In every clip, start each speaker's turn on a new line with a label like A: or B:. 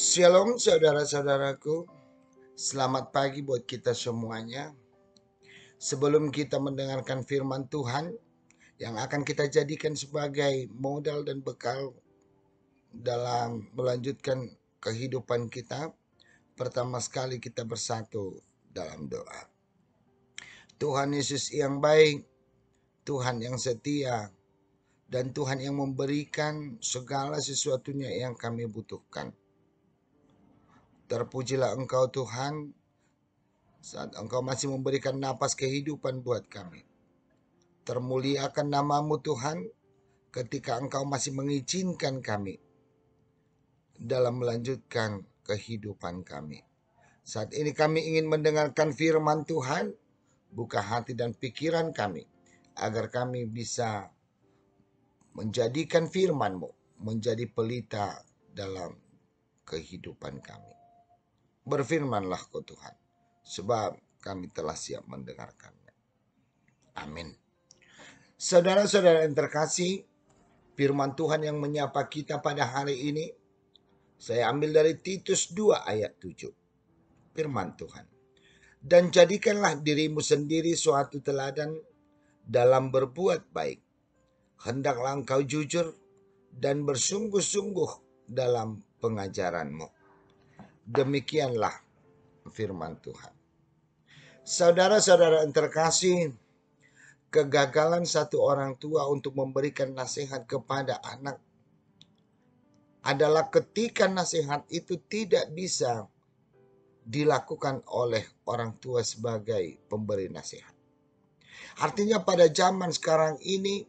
A: Shalom saudara-saudaraku, selamat pagi buat kita semuanya. Sebelum kita mendengarkan firman Tuhan yang akan kita jadikan sebagai modal dan bekal dalam melanjutkan kehidupan kita, pertama sekali kita bersatu dalam doa. Tuhan Yesus yang baik, Tuhan yang setia, dan Tuhan yang memberikan segala sesuatunya yang kami butuhkan. Terpujilah Engkau Tuhan, saat Engkau masih memberikan napas kehidupan buat kami. Termuliakan nama-Mu Tuhan ketika Engkau masih mengizinkan kami dalam melanjutkan kehidupan kami. Saat ini kami ingin mendengarkan firman Tuhan, buka hati dan pikiran kami, agar kami bisa menjadikan firman-Mu menjadi pelita dalam kehidupan kami. Berfirmanlah Kau Tuhan, sebab kami telah siap mendengarkannya. Amin. Saudara-saudara yang terkasih, firman Tuhan yang menyapa kita pada hari ini, saya ambil dari Titus 2 ayat 7. Firman Tuhan. Dan jadikanlah dirimu sendiri suatu teladan dalam berbuat baik. Hendaklah engkau jujur dan bersungguh-sungguh dalam pengajaranmu. Demikianlah firman Tuhan. Saudara-saudara yang terkasih, kegagalan satu orang tua untuk memberikan nasihat kepada anak adalah ketika nasihat itu tidak bisa dilakukan oleh orang tua sebagai pemberi nasihat. Artinya pada zaman sekarang ini,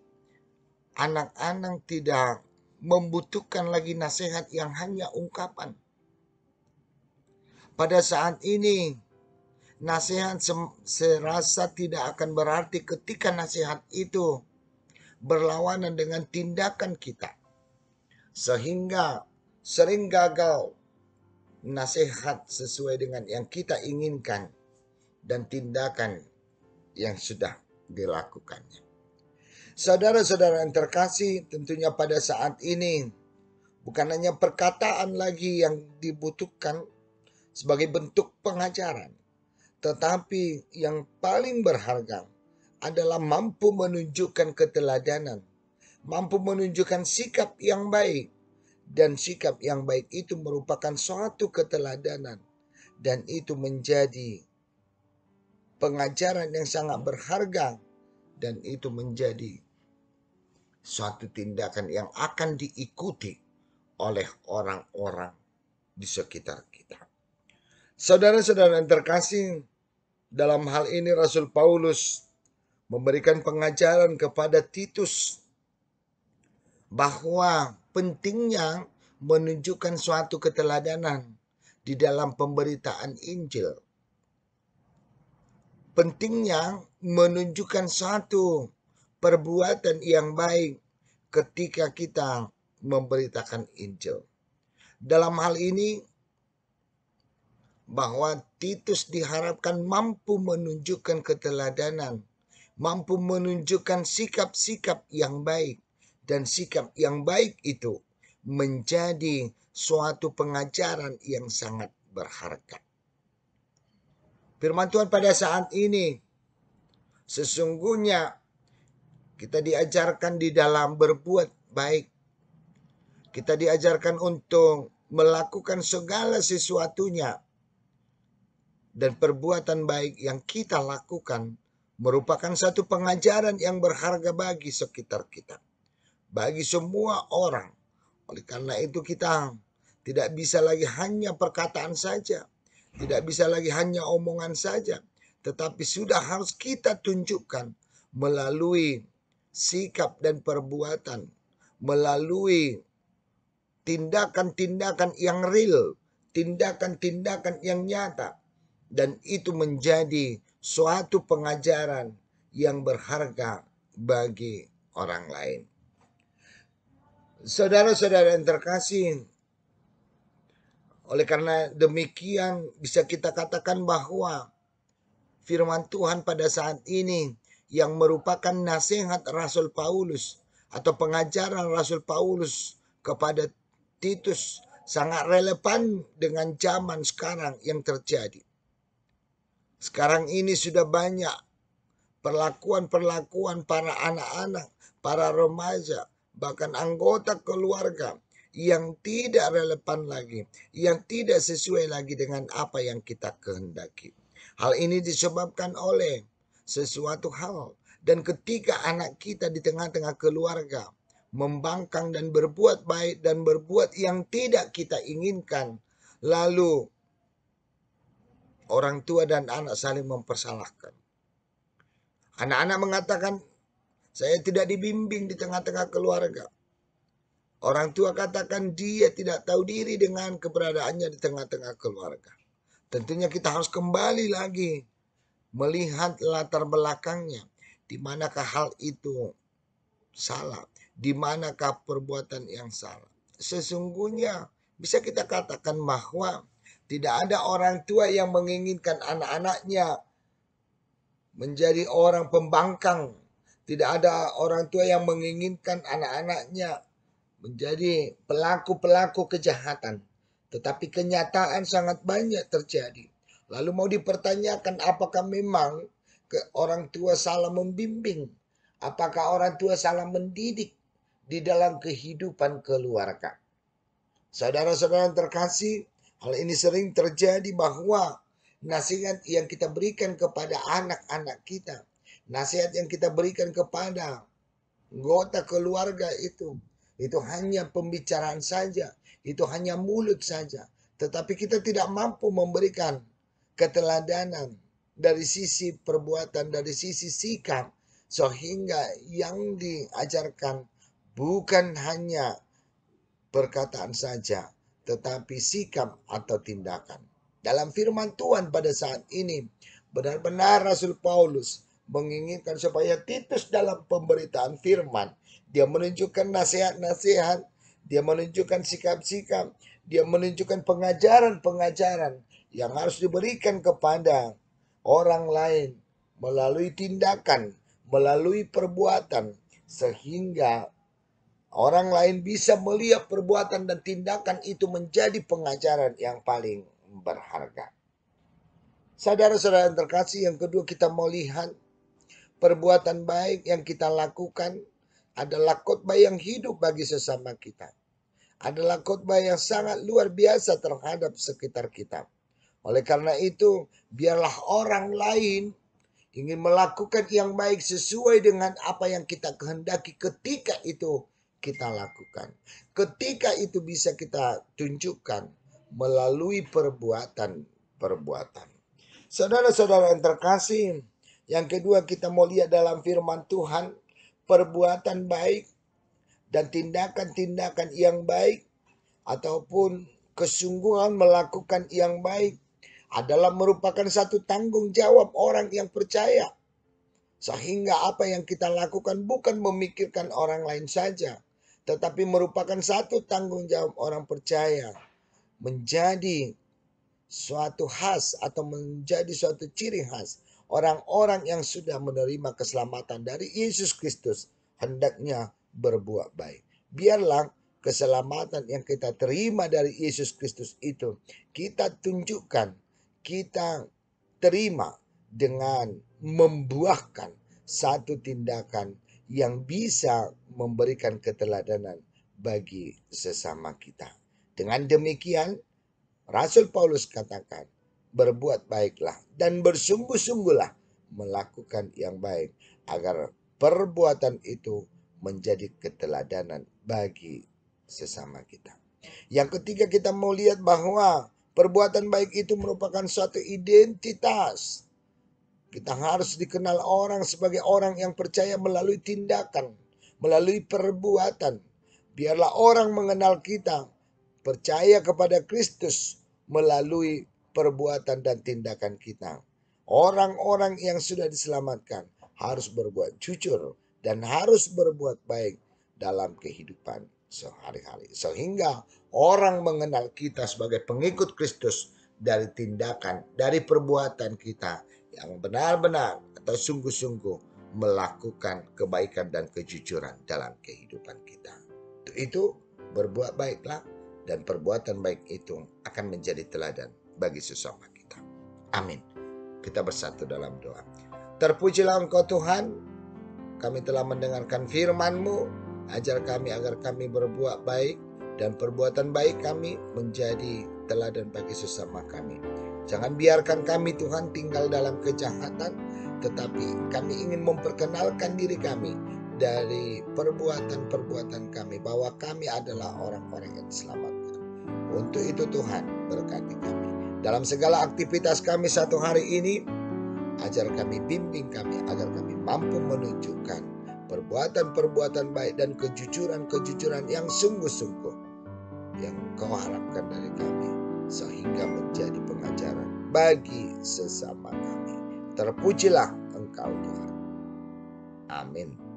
A: anak-anak tidak membutuhkan lagi nasihat yang hanya ungkapan. Pada saat ini, nasihat serasa tidak akan berarti ketika nasihat itu berlawanan dengan tindakan kita. Sehingga sering gagal nasihat sesuai dengan yang kita inginkan dan tindakan yang sudah dilakukannya. Saudara-saudara yang terkasih, tentunya pada saat ini bukan hanya perkataan lagi yang dibutuhkan sebagai bentuk pengajaran, tetapi yang paling berharga adalah mampu menunjukkan keteladanan, mampu menunjukkan sikap yang baik. Dan sikap yang baik itu merupakan suatu keteladanan. Dan itu menjadi pengajaran yang sangat berharga. Dan itu menjadi suatu tindakan yang akan diikuti oleh orang-orang di sekitar kita. Saudara-saudara yang terkasih, dalam hal ini Rasul Paulus memberikan pengajaran kepada Titus bahwa pentingnya menunjukkan suatu keteladanan di dalam pemberitaan Injil. Pentingnya menunjukkan suatu perbuatan yang baik ketika kita memberitakan Injil. Dalam hal ini, bahwa Titus diharapkan mampu menunjukkan keteladanan, mampu menunjukkan sikap-sikap yang baik, dan sikap yang baik itu menjadi suatu pengajaran yang sangat berharga. Firman Tuhan pada saat ini, sesungguhnya kita diajarkan di dalam berbuat baik. Kita diajarkan untuk melakukan segala sesuatunya. Dan perbuatan baik yang kita lakukan merupakan satu pengajaran yang berharga bagi sekitar kita. Bagi semua orang. Oleh karena itu kita tidak bisa lagi hanya perkataan saja. Tidak bisa lagi hanya omongan saja. Tetapi sudah harus kita tunjukkan melalui sikap dan perbuatan. Melalui tindakan-tindakan yang real. Tindakan-tindakan yang nyata. Dan itu menjadi suatu pengajaran yang berharga bagi orang lain. Saudara-saudara yang terkasih, oleh karena demikian bisa kita katakan bahwa firman Tuhan pada saat ini yang merupakan nasihat Rasul Paulus atau pengajaran Rasul Paulus kepada Titus sangat relevan dengan zaman sekarang yang terjadi. Sekarang ini sudah banyak perlakuan-perlakuan para anak-anak, para remaja, bahkan anggota keluarga yang tidak relevan lagi, yang tidak sesuai lagi dengan apa yang kita kehendaki. Hal ini disebabkan oleh sesuatu hal, dan ketika anak kita di tengah-tengah keluarga membangkang dan berbuat baik dan berbuat yang tidak kita inginkan, lalu orang tua dan anak saling mempersalahkan. Anak-anak mengatakan, saya tidak dibimbing di tengah-tengah keluarga. Orang tua katakan dia tidak tahu diri dengan keberadaannya di tengah-tengah keluarga. Tentunya kita harus kembali lagi melihat latar belakangnya. Di manakah hal itu salah? Di manakah perbuatan yang salah? Sesungguhnya bisa kita katakan bahwa tidak ada orang tua yang menginginkan anak-anaknya menjadi orang pembangkang. Tidak ada orang tua yang menginginkan anak-anaknya menjadi pelaku-pelaku kejahatan. Tetapi kenyataan sangat banyak terjadi. Lalu mau dipertanyakan apakah memang orang tua salah membimbing? Apakah orang tua salah mendidik di dalam kehidupan keluarga? Saudara-saudara yang terkasih, hal ini sering terjadi bahwa nasihat yang kita berikan kepada anak-anak kita, nasihat yang kita berikan kepada anggota keluarga itu hanya pembicaraan saja, itu hanya mulut saja. Tetapi kita tidak mampu memberikan keteladanan dari sisi perbuatan, dari sisi sikap, sehingga yang diajarkan bukan hanya perkataan saja, tetapi sikap atau tindakan. Dalam firman Tuhan pada saat ini, benar-benar Rasul Paulus menginginkan supaya Titus dalam pemberitaan firman, dia menunjukkan nasihat-nasihat, dia menunjukkan sikap-sikap, dia menunjukkan pengajaran-pengajaran yang harus diberikan kepada orang lain melalui tindakan, melalui perbuatan, sehingga orang lain bisa melihat perbuatan dan tindakan itu menjadi pengajaran yang paling berharga. Saudara-saudara yang terkasih, yang kedua kita mau lihat perbuatan baik yang kita lakukan adalah khotbah yang hidup bagi sesama kita. Adalah khotbah yang sangat luar biasa terhadap sekitar kita. Oleh karena itu, biarlah orang lain ingin melakukan yang baik sesuai dengan apa yang kita kehendaki ketika itu kita lakukan. Ketika itu bisa kita tunjukkan melalui perbuatan-perbuatan. Saudara-saudara yang terkasih, yang kedua kita mau lihat dalam firman Tuhan, perbuatan baik dan tindakan-tindakan yang baik ataupun kesungguhan melakukan yang baik adalah merupakan satu tanggung jawab orang yang percaya. Sehingga apa yang kita lakukan bukan memikirkan orang lain saja, tetapi merupakan satu tanggung jawab orang percaya menjadi suatu khas atau menjadi suatu ciri khas orang-orang yang sudah menerima keselamatan dari Yesus Kristus hendaknya berbuat baik. Biarlah keselamatan yang kita terima dari Yesus Kristus itu kita tunjukkan, kita terima dengan membuahkan satu tindakan yang bisa memberikan keteladanan bagi sesama kita. Dengan demikian, Rasul Paulus katakan, berbuat baiklah dan bersungguh-sungguhlah melakukan yang baik agar perbuatan itu menjadi keteladanan bagi sesama kita. Yang ketiga kita mau lihat bahwa perbuatan baik itu merupakan suatu identitas. Kita harus dikenal orang sebagai orang yang percaya melalui tindakan, melalui perbuatan. Biarlah orang mengenal kita, percaya kepada Kristus melalui perbuatan dan tindakan kita. Orang-orang yang sudah diselamatkan harus berbuat jujur dan harus berbuat baik dalam kehidupan sehari-hari. Sehingga orang mengenal kita sebagai pengikut Kristus dari tindakan, dari perbuatan kita yang benar-benar atau sungguh-sungguh melakukan kebaikan dan kejujuran dalam kehidupan kita. Itu berbuat baiklah dan perbuatan baik itu akan menjadi teladan bagi sesama kita. Amin. Kita bersatu dalam doa. Terpujilah Engkau Tuhan, kami telah mendengarkan firman-Mu. Ajar kami agar kami berbuat baik dan perbuatan baik kami menjadi teladan bagi sesama kami. Jangan biarkan kami Tuhan tinggal dalam kejahatan, tetapi kami ingin memperkenalkan diri kami dari perbuatan-perbuatan kami bahwa kami adalah orang-orang yang diselamatkan. Untuk itu Tuhan berkati kami dalam segala aktivitas kami satu hari ini. Ajar kami, bimbing kami agar kami mampu menunjukkan perbuatan-perbuatan baik dan kejujuran-kejujuran yang sungguh-sungguh yang Kau harapkan dari kami, sehingga menjadi pengajaran bagi sesama kami. Terpujilah Engkau Tuhan. Amin.